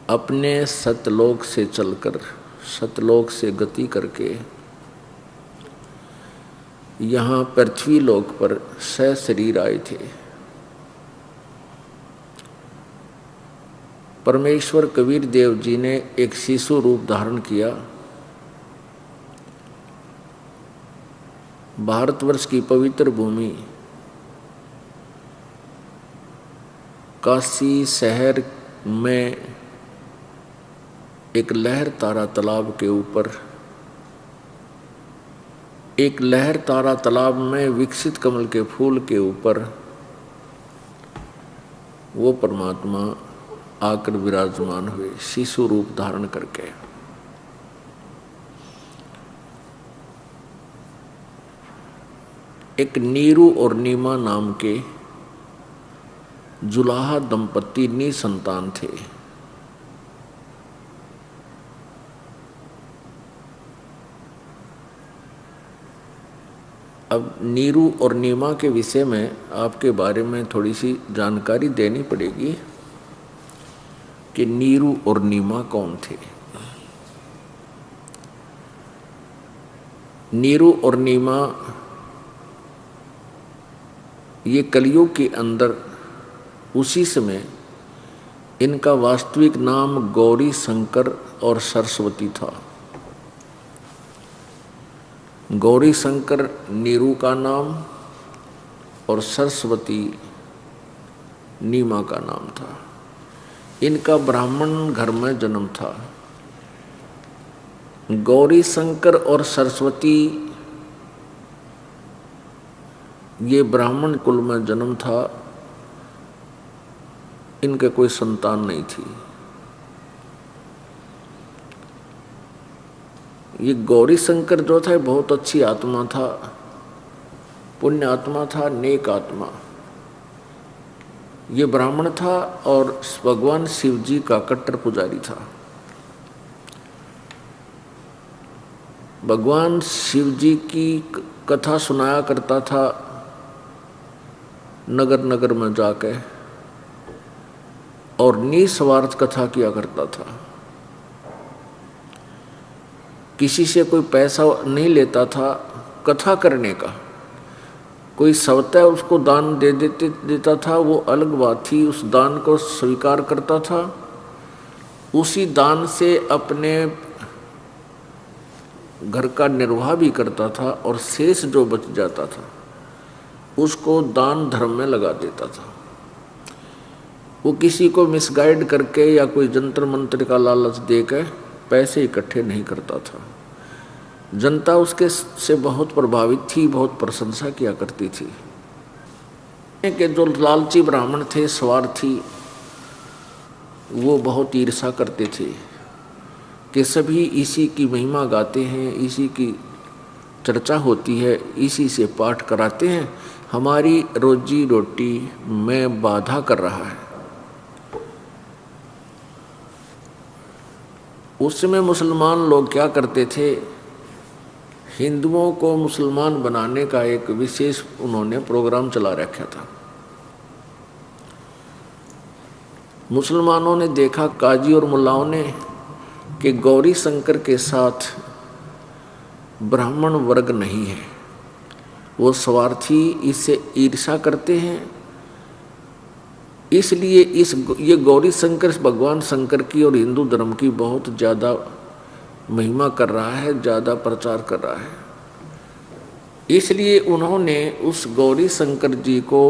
अपने सतलोक से चलकर, सतलोक से गति करके यहाँ पृथ्वी लोक पर सशरीर आए थे। परमेश्वर कबीर देव जी ने एक शिशु रूप धारण किया। भारतवर्ष की पवित्र भूमि काशी शहर में एक लहर तारा तालाब के ऊपर, एक लहर तारा तालाब में विकसित कमल के फूल के ऊपर वो परमात्मा आकर विराजमान हुए, शिशु रूप धारण करके। एक नीरू और नीमा नाम के जुलाहा दंपति निसंतान थे। अब नीरू और नीमा के विषय में आपके बारे में थोड़ी सी जानकारी देनी पड़ेगी कि नीरू और नीमा कौन थे। नीरू और नीमा ये कलियुग के अंदर उसी समय इनका वास्तविक नाम गौरी शंकर और सरस्वती था। गौरी शंकर नीरू का नाम और सरस्वती नीमा का नाम था। इनका ब्राह्मण घर में जन्म था। गौरी शंकर और सरस्वती ये ब्राह्मण कुल में जन्म था। इनके कोई संतान नहीं थी। ये गौरी शंकर जो था बहुत अच्छी आत्मा था, पुण्य आत्मा था, नेक आत्मा। ये ब्राह्मण था और भगवान शिव जी का कट्टर पुजारी था। भगवान शिव जी की कथा सुनाया करता था नगर नगर में जाके, और निस्वार्थ कथा किया करता था। किसी से कोई पैसा नहीं लेता था कथा करने का। कोई स्वतः उसको दान देता था, वो अलग बात थी। उस दान को स्वीकार करता था, उसी दान से अपने घर का निर्वाह भी करता था, और शेष जो बच जाता था उसको दान धर्म में लगा देता था। वो किसी को मिसगाइड करके या कोई जंतर मंत्र का लालच देकर पैसे इकट्ठे नहीं करता था। जनता उसके से बहुत प्रभावित थी, बहुत प्रशंसा किया करती थी। कि जो लालची ब्राह्मण थे, स्वार्थी, वो बहुत ईर्षा करते थे कि सभी इसी की महिमा गाते हैं, इसी की चर्चा होती है, इसी से पाठ कराते हैं, हमारी रोजी रोटी में बाधा कर रहा है। उस समय मुसलमान लोग क्या करते थे, हिंदुओं को मुसलमान बनाने का एक विशेष उन्होंने प्रोग्राम चला रखा था। मुसलमानों ने देखा, काजी और मुल्लाओं ने, कि गौरी शंकर के साथ ब्राह्मण वर्ग नहीं है, वो स्वार्थी, इससे ईर्षा करते हैं। इसलिए ये गौरी शंकर भगवान शंकर की और हिंदू धर्म की बहुत ज़्यादा महिमा कर रहा है, ज़्यादा प्रचार कर रहा है। इसलिए उन्होंने उस गौरी शंकर जी को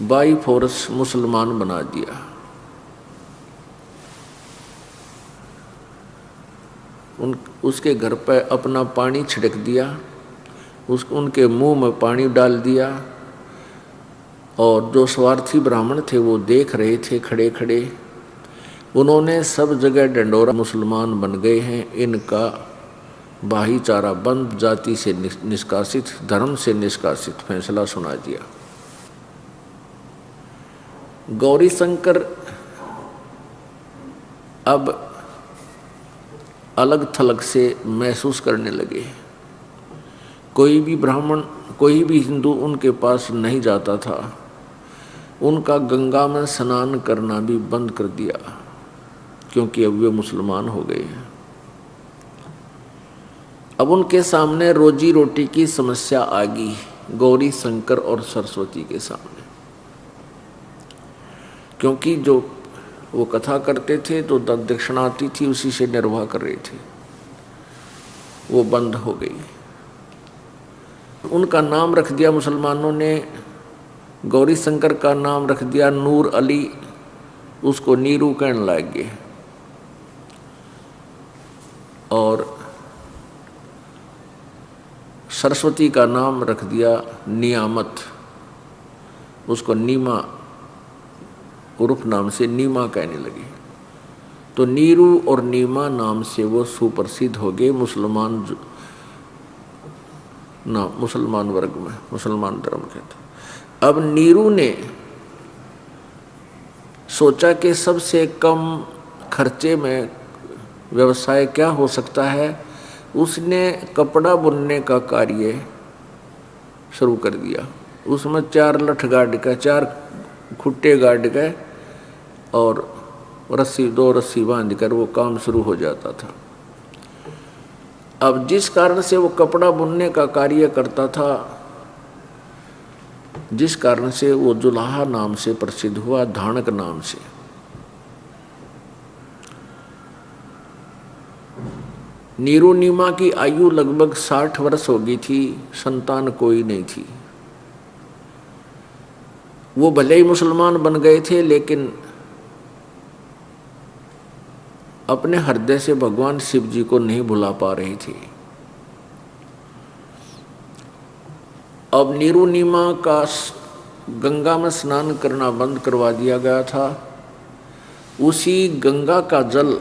बाई फोर्स मुसलमान बना दिया। उसके घर पर अपना पानी छिड़क दिया, उनके मुंह में पानी डाल दिया, और जो स्वार्थी ब्राह्मण थे वो देख रहे थे खड़े खड़े। उन्होंने सब जगह डंडोरा, मुसलमान बन गए हैं, इनका भाईचारा बंद, जाति से निष्कासित, धर्म से निष्कासित फैसला सुना दिया। गौरी शंकर अब अलग थलग से महसूस करने लगे। कोई भी ब्राह्मण, कोई भी हिंदू उनके पास नहीं जाता था। उनका गंगा में स्नान करना भी बंद कर दिया, क्योंकि अब वे मुसलमान हो गए हैं। अब उनके सामने रोजी रोटी की समस्या आ गई, गौरी शंकर और सरस्वती के सामने। क्योंकि जो वो कथा करते थे तो दक्षिणा आती थी, उसी से निर्वाह कर रहे थे, वो बंद हो गई। उनका नाम रख दिया मुसलमानों ने, गौरी शंकर का नाम रख दिया नूर अली, उसको नीरू कहने लग गए। और सरस्वती का नाम रख दिया नियामत, उसको नीमा उर्फ नाम से नीमा कहने लगे। तो नीरू और नीमा नाम से वो सुप्रसिद्ध हो गए मुसलमान वर्ग में, मुसलमान धर्म के। अब नीरू ने सोचा कि सबसे कम खर्चे में व्यवसाय क्या हो सकता है। उसने कपड़ा बुनने का कार्य शुरू कर दिया। उसमें 4 लठ गाड़ के, 4 खुट्टे गाड़ के और 2 रस्सी बांध कर वो काम शुरू हो जाता था। अब जिस कारण से वो कपड़ा बुनने का कार्य करता था, जिस कारण से वो जुलाहा नाम से प्रसिद्ध हुआ, धानक नाम से। नीरू नीमा की आयु लगभग 60 वर्ष हो गई थी, संतान कोई नहीं थी। वो भले ही मुसलमान बन गए थे, लेकिन अपने हृदय से भगवान शिव जी को नहीं भुला पा रही थी। अब नीरू नीमा का गंगा में स्नान करना बंद करवा दिया गया था। उसी गंगा का जल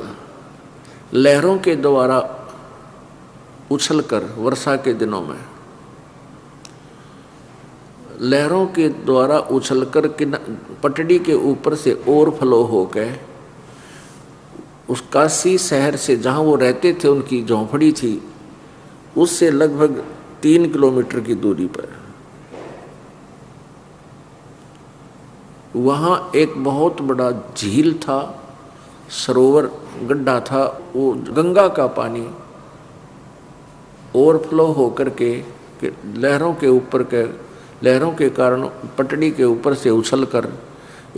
लहरों के द्वारा उछलकर, वर्षा के दिनों में लहरों के द्वारा उछलकर पटड़ी के ऊपर से ओवरफ्लो होकर उस काशी शहर से, जहाँ वो रहते थे, उनकी झोंपड़ी थी, उससे लगभग 3 किलोमीटर की दूरी पर वहाँ एक बहुत बड़ा झील था, सरोवर, गड्ढा था। वो गंगा का पानी ओवरफ्लो होकर के लहरों के कारण पटड़ी के ऊपर से उछलकर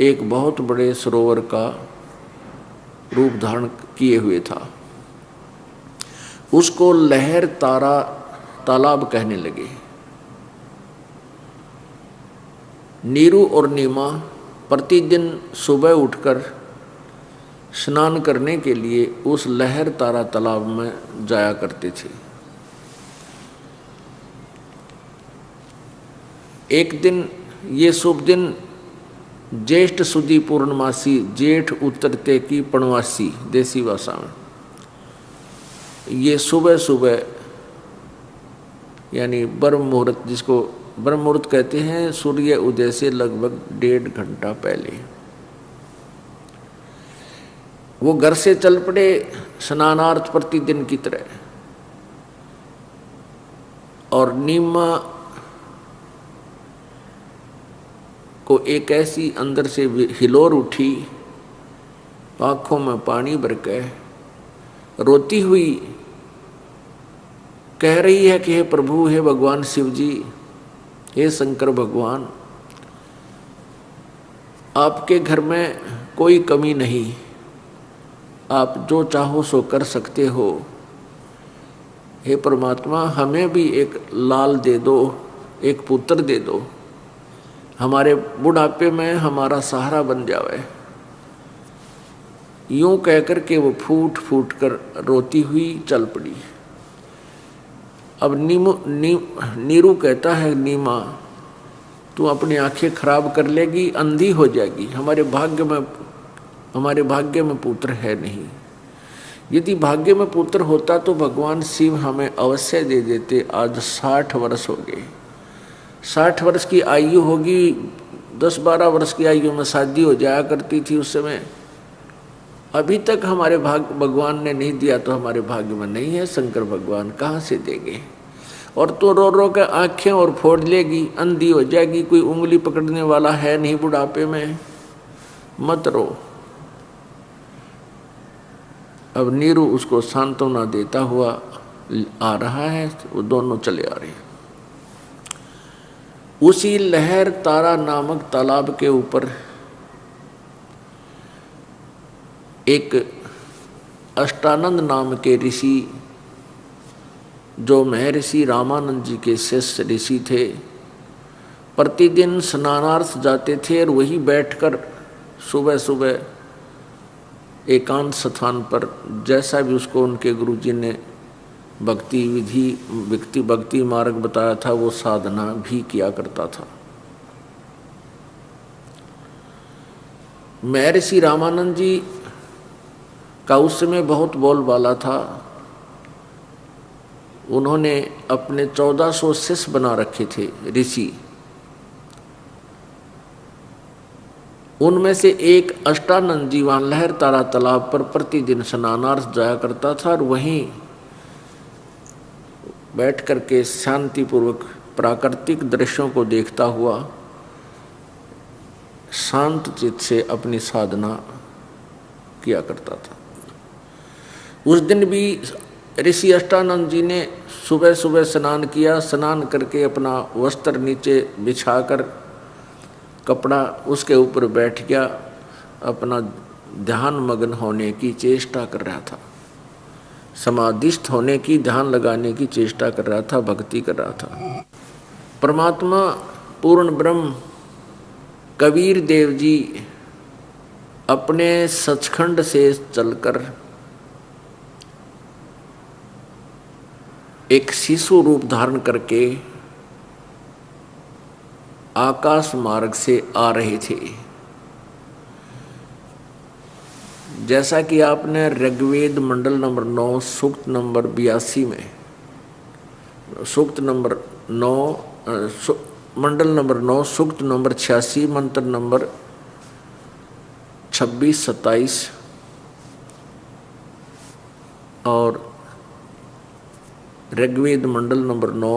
एक बहुत बड़े सरोवर का रूप धारण किए हुए था। उसको लहर तारा तालाब कहने लगे। नीरू और नीमा प्रतिदिन सुबह उठकर स्नान करने के लिए उस लहर तारा तालाब में जाया करते थे। एक दिन, ये शुभ दिन ज्येष्ठ सुदी पूर्णमासी, जेठ उतरते की पूर्णमासी देसी भाषा में, ये सुबह सुबह यानी ब्रह्म मुहूर्त, जिसको ब्रह्म मुहूर्त कहते हैं, सूर्य उदय से लगभग 1.5 घंटा पहले वो घर से चल पड़े स्नानार्थ प्रतिदिन की तरह। और नीमा को एक ऐसी अंदर से हिलोर उठी, आंखों में पानी भर के रोती हुई कह रही है कि हे प्रभु, हे भगवान शिव जी, हे शंकर भगवान, आपके घर में कोई कमी नहीं, आप जो चाहो सो कर सकते हो। हे परमात्मा, हमें भी एक लाल दे दो, एक पुत्र दे दो, हमारे बुढ़ापे में हमारा सहारा बन जावे। यूं कहकर के वो फूट फूट कर रोती हुई चल पड़ी। अब नीरू कहता है, नीमा तू अपनी आंखें खराब कर लेगी, अंधी हो जाएगी, हमारे भाग्य में पुत्र है नहीं। यदि भाग्य में पुत्र होता तो भगवान शिव हमें अवश्य दे देते। आज 60 वर्ष हो गए, 60 वर्ष की आयु होगी, 10-12 वर्ष की आयु में शादी हो जाया करती थी उस समय। अभी तक हमारे भगवान ने नहीं दिया तो हमारे भाग्य में नहीं है, शंकर भगवान कहाँ से देंगे। और तो रो रो के आँखें और फोड़ लेगी, अंधी हो जाएगी, कोई उंगली पकड़ने वाला है नहीं बुढ़ापे में, मत रो। अब नीरू उसको सांत्वना देता हुआ आ रहा है, वो दोनों चले आ रहे हैं। उसी लहर तारा नामक तालाब के ऊपर एक अष्टानंद नाम के ऋषि, जो महर्षि रामानंद जी के शिष्य ऋषि थे, प्रतिदिन स्नानार्थ जाते थे और वही बैठकर सुबह सुबह एकांत स्थान पर जैसा भी उसको उनके गुरुजी ने भक्ति विधि भक्ति मार्ग बताया था वो साधना भी किया करता था। महर्षि रामानंद जी का उस समय बहुत बोलबाला था। उन्होंने अपने 1400 शिष्य बना रखे थे ऋषि। उनमें से एक अष्टानंद जी वहाँ लहर तारा तालाब पर प्रतिदिन स्नानार्थ जाया करता था और वहीं बैठ करके शांतिपूर्वक प्राकृतिक दृश्यों को देखता हुआ शांत चित्त से अपनी साधना किया करता था। उस दिन भी ऋषि अष्टानंद जी ने सुबह सुबह स्नान किया। स्नान करके अपना वस्त्र नीचे बिछाकर कपड़ा उसके ऊपर बैठ गया, अपना ध्यान मग्न होने की चेष्टा कर रहा था, समाधिस्थ होने की, ध्यान लगाने की चेष्टा कर रहा था, भक्ति कर रहा था। परमात्मा पूर्ण ब्रह्म कबीर देव जी अपने सचखंड से चलकर एक शिशु रूप धारण करके आकाश मार्ग से आ रहे थे। जैसा कि आपने ऋग्वेद मंडल नंबर 9 सूक्त नंबर 82 में, सूक्त नंबर 9 मंडल नंबर 9 सूक्त नंबर 86 मंत्र नंबर 26-27 और ऋग्वेद मंडल नंबर 9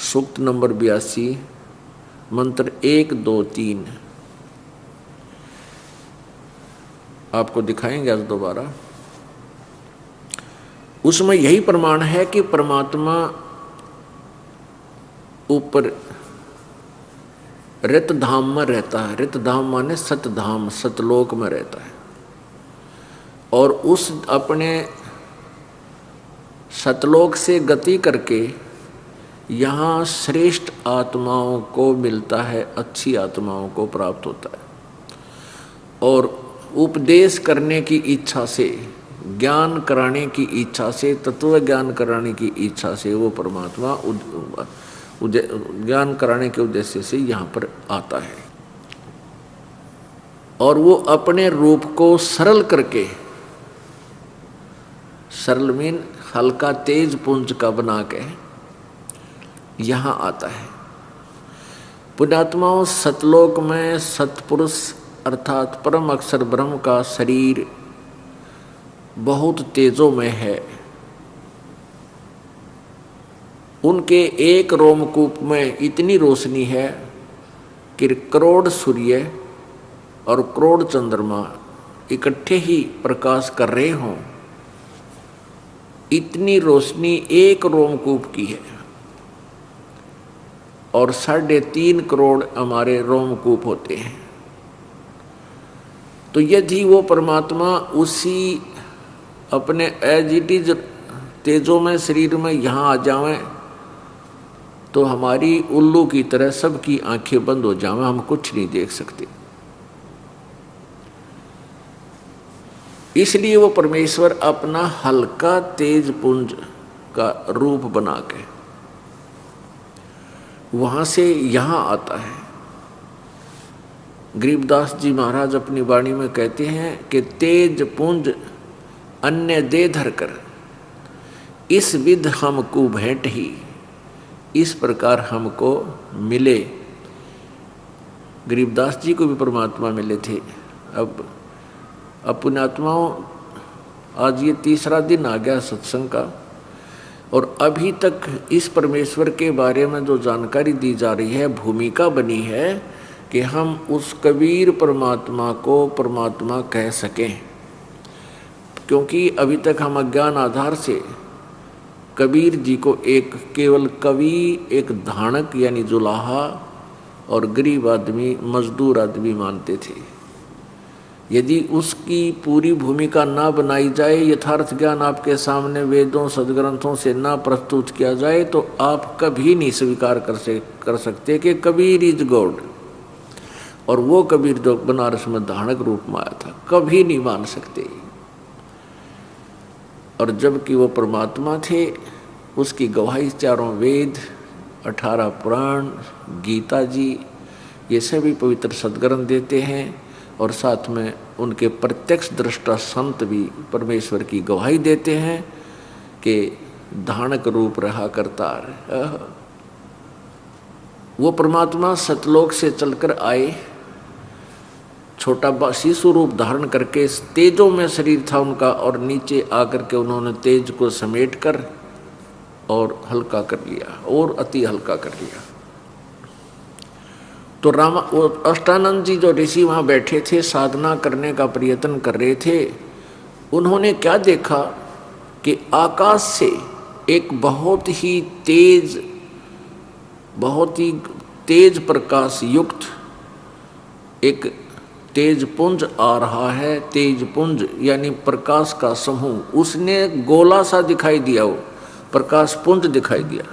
सूक्त नंबर 82 मंत्र 1, 2, 3 आपको दिखाएंगे आज दोबारा। उसमें यही प्रमाण है कि परमात्मा ऊपर रित धाम में रहता है। रित धाम माने सतधाम, सतलोक में रहता है। और उस अपने सतलोक से गति करके यहाँ श्रेष्ठ आत्माओं को मिलता है, अच्छी आत्माओं को प्राप्त होता है। और उपदेश करने की इच्छा से, ज्ञान कराने की इच्छा से, तत्व ज्ञान कराने की इच्छा से वो परमात्मा ज्ञान कराने के उद्देश्य से यहाँ पर आता है। और वो अपने रूप को सरल करके, सरल मीन हल्का तेज पुंज का बना के यहाँ आता है। पुण्यात्माओं, सतलोक में सतपुरुष अर्थात परम अक्षर ब्रह्म का शरीर बहुत तेजों में है। उनके एक रोमकूप में इतनी रोशनी है कि करोड़ सूर्य और करोड़ चंद्रमा इकट्ठे ही प्रकाश कर रहे हों, इतनी रोशनी एक रोमकूप की है। और 3.5 करोड़ हमारे रोमकूप होते हैं। तो यदि वो परमात्मा उसी अपने एज इट इज तेजों में शरीर में यहाँ आ जावें तो हमारी उल्लू की तरह सबकी आंखें बंद हो जावें, हम कुछ नहीं देख सकते। इसलिए वो परमेश्वर अपना हल्का तेज पुंज का रूप बना के वहां से यहाँ आता है। गरीबदास जी महाराज अपनी वाणी में कहते हैं कि तेज पुंज अन्य दे धर कर, इस विध हमको भेंट ही, इस प्रकार हमको मिले। गरीबदास जी को भी परमात्मा मिले थे। अब पुण्यात्माओं, आज ये 3रा दिन आ गया सत्संग का, और अभी तक इस परमेश्वर के बारे में जो जानकारी दी जा रही है, भूमिका बनी है कि हम उस कबीर परमात्मा को परमात्मा कह सकें। क्योंकि अभी तक हम अज्ञान आधार से कबीर जी को एक केवल कवि, एक धानक यानी जुलाहा और गरीब आदमी, मजदूर आदमी मानते थे। यदि उसकी पूरी भूमिका ना बनाई जाए, यथार्थ ज्ञान आपके सामने वेदों सदग्रंथों से ना प्रस्तुत किया जाए, तो आप कभी नहीं स्वीकार कर सकते कि कबीर इज गॉड। और वो कबीर जो बनारस में धानक रूप में आया था, कभी नहीं मान सकते। और जबकि वो परमात्मा थे, उसकी गवाही 4 वेद, 18 पुराण, गीता जी, ये सभी पवित्र सदग्रंथ देते हैं। और साथ में उनके प्रत्यक्ष दृष्टा संत भी परमेश्वर की गवाही देते हैं कि धानक रूप रहा करतार। वो परमात्मा सतलोक से चलकर आए, छोटा शिशु रूप धारण करके, तेजों में शरीर था उनका, और नीचे आकर के उन्होंने तेज को समेट कर और हल्का कर लिया, और अति हल्का कर लिया। तो अष्टानंद जी जो ऋषि वहाँ बैठे थे, साधना करने का प्रयत्न कर रहे थे, उन्होंने क्या देखा कि आकाश से एक बहुत ही तेज प्रकाश युक्त एक तेज पुंज आ रहा है। तेज पुंज यानी प्रकाश का समूह, उसने गोला सा दिखाई दिया, वो प्रकाश पुंज दिखाई दिया।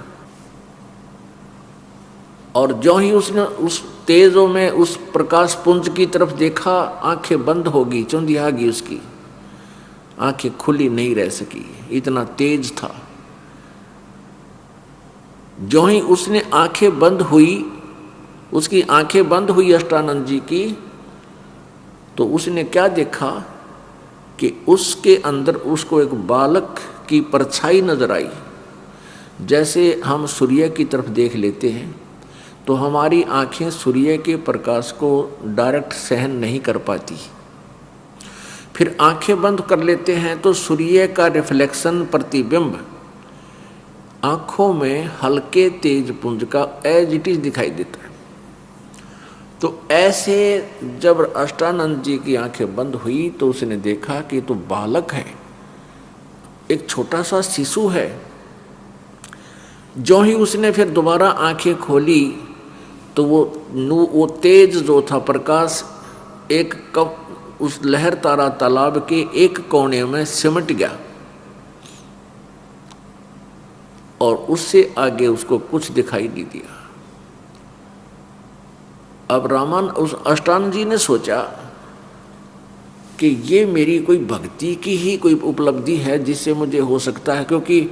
और जो ही उसने उस तेजों में उस प्रकाश पुंज की तरफ देखा, आंखें बंद होगी, चुंधिया गई, उसकी आंखें खुली नहीं रह सकी, इतना तेज था। जो ही उसने आंखें बंद हुई, उसकी आंखें बंद हुई अष्टानंद जी की, तो उसने क्या देखा कि उसके अंदर उसको एक बालक की परछाई नजर आई। जैसे हम सूर्य की तरफ देख लेते हैं तो हमारी आंखें सूर्य के प्रकाश को डायरेक्ट सहन नहीं कर पाती, फिर आंखें बंद कर लेते हैं तो सूर्य का रिफ्लेक्शन, प्रतिबिंब आंखों में हल्के तेज पुंज का एज इट इज दिखाई देता है। तो ऐसे जब अष्टानंद जी की आंखें बंद हुई तो उसने देखा कि तो बालक है, एक छोटा सा शिशु है। जो ही उसने फिर दोबारा आंखें खोली तो वो तेज जो था प्रकाश एक कप उस लहर तारा तालाब के एक कोने में सिमट गया, और उससे आगे उसको कुछ दिखाई नहीं दिया। अब उस अष्टानंद जी ने सोचा कि ये मेरी कोई भक्ति की ही कोई उपलब्धि है जिससे मुझे हो सकता है, क्योंकि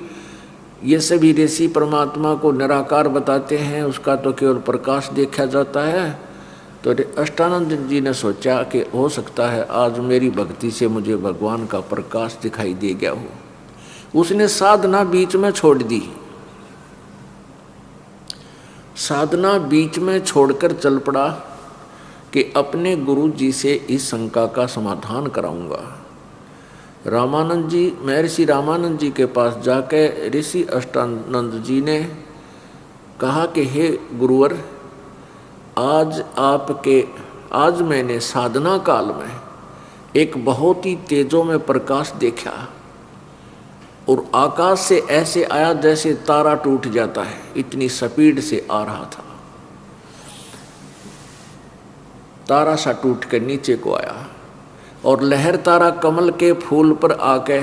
ये सभी ऋषि परमात्मा को निराकार बताते हैं, उसका तो केवल प्रकाश देखा जाता है। तो अष्टानंद जी ने सोचा कि हो सकता है आज मेरी भक्ति से मुझे भगवान का प्रकाश दिखाई दे गया हो। उसने साधना बीच में छोड़ दी, साधना बीच में छोड़कर चल पड़ा कि अपने गुरु जी से इस शंका का समाधान कराऊंगा। रामानंद जी, महर्षि रामानंद जी के पास जाकर ऋषि अष्टानंद जी ने कहा कि हे गुरुवर, आज मैंने साधना काल में एक बहुत ही तेजों में प्रकाश देखा, और आकाश से ऐसे आया जैसे तारा टूट जाता है, इतनी स्पीड से आ रहा था। तारा सा टूट कर नीचे को आया, और लहर तारा कमल के फूल पर आके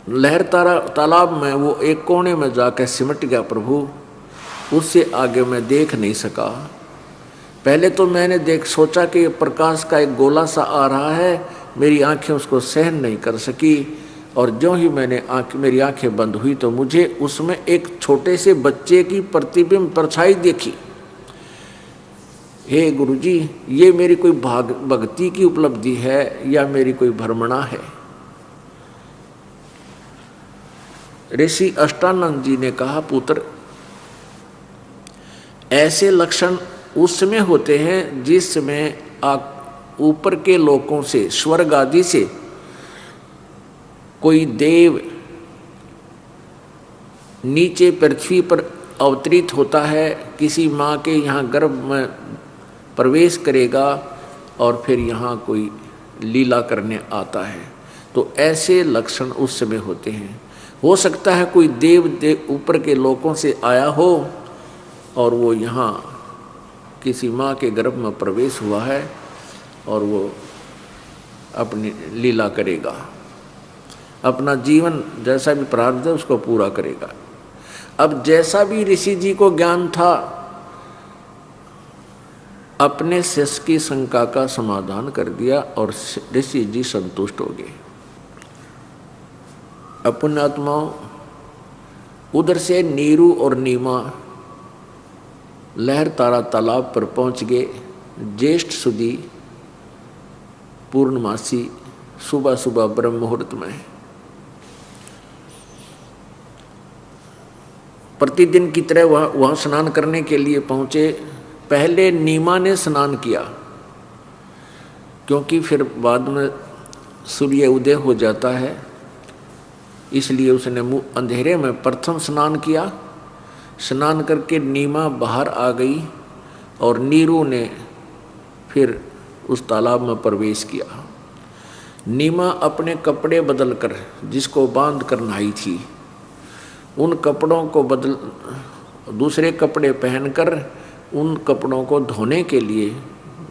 लहर तारा तालाब में वो एक कोने में जाकर सिमट गया। प्रभु, उससे आगे मैं देख नहीं सका। पहले तो मैंने सोचा कि प्रकाश का एक गोला सा आ रहा है, मेरी आंखें उसको सहन नहीं कर सकी, और जो ही मेरी आंखें बंद हुई तो मुझे उसमें एक छोटे से बच्चे की प्रतिबिंब परछाई देखी। हे गुरुजी, ये मेरी कोई भक्ति की उपलब्धि है या मेरी कोई भ्रमणा है? ऋषि अष्टानंद जी ने कहा, पुत्र ऐसे लक्षण उस समय होते हैं जिस समय ऊपर के लोकों से, स्वर्ग आदि से कोई देव नीचे पृथ्वी पर अवतरित होता है, किसी माँ के यहाँ गर्भ में प्रवेश करेगा और फिर यहाँ कोई लीला करने आता है। तो ऐसे लक्षण उस समय होते हैं। हो सकता है कोई देव ऊपर के लोकों से आया हो और वो यहाँ किसी माँ के गर्भ में प्रवेश हुआ है और वो अपनी लीला करेगा, अपना जीवन जैसा भी प्रारब्ध है उसको पूरा करेगा। अब जैसा भी ऋषि जी को ज्ञान था, अपने शिष्य की शंका का समाधान कर दिया और ऋषि जी संतुष्ट हो गए। अपने आत्माओं, उधर से नीरू और नीमा लहर तारा तालाब पर पहुंच गए। ज्येष्ठ सुदी पूर्णमासी सुबह सुबह ब्रह्म मुहूर्त में प्रतिदिन की तरह वहाँ स्नान करने के लिए पहुँचे। पहले नीमा ने स्नान किया, क्योंकि फिर बाद में सूर्य उदय हो जाता है, इसलिए उसने अंधेरे में प्रथम स्नान किया। स्नान करके नीमा बाहर आ गई और नीरू ने फिर उस तालाब में प्रवेश किया। नीमा अपने कपड़े बदलकर, जिसको बांध कर नहाई थी, उन कपड़ों को दूसरे कपड़े पहनकर उन कपड़ों को धोने के लिए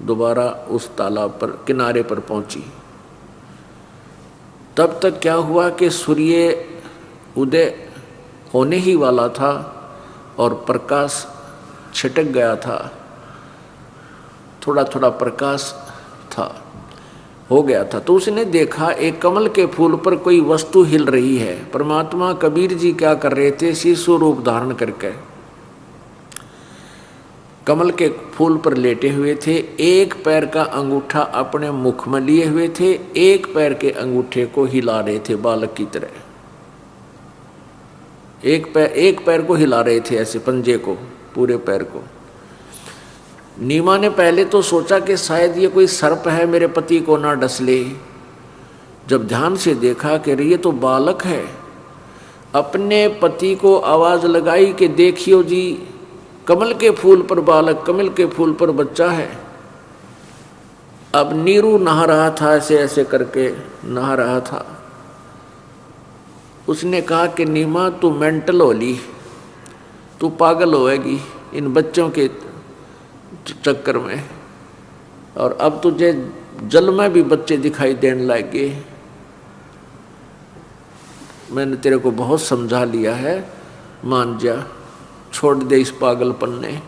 दोबारा उस तालाब पर किनारे पर पहुंची। तब तक क्या हुआ कि सूर्य उदय होने ही वाला था और प्रकाश छिटक गया था, थोड़ा थोड़ा प्रकाश था, हो गया था। तो उसने देखा एक कमल के फूल पर कोई वस्तु हिल रही है। परमात्मा कबीर जी क्या कर रहे थे? शिशु रूप धारण करके कमल के फूल पर लेटे हुए थे। एक पैर का अंगूठा अपने मुख में लिए हुए थे, एक पैर के अंगूठे को हिला रहे थे बालक की तरह। एक पैर को हिला रहे थे, ऐसे पंजे को, पूरे पैर को। नीमा ने पहले तो सोचा कि शायद ये कोई सर्प है, मेरे पति को ना डस ले। जब ध्यान से देखा कि ये तो बालक है, अपने पति को आवाज लगाई कि देखियो जी, कमल के फूल पर बालक, कमल के फूल पर बच्चा है। अब नीरू नहा रहा था, ऐसे ऐसे करके नहा रहा था। उसने कहा कि नीमा तू मेंटल होली, तू पागल होएगी इन बच्चों के चक्कर में, और अब तुझे जल में भी बच्चे दिखाई देने लगे। मैंने तेरे को बहुत समझा लिया है, मान जा, छोड़ दे इस पागलपन ने।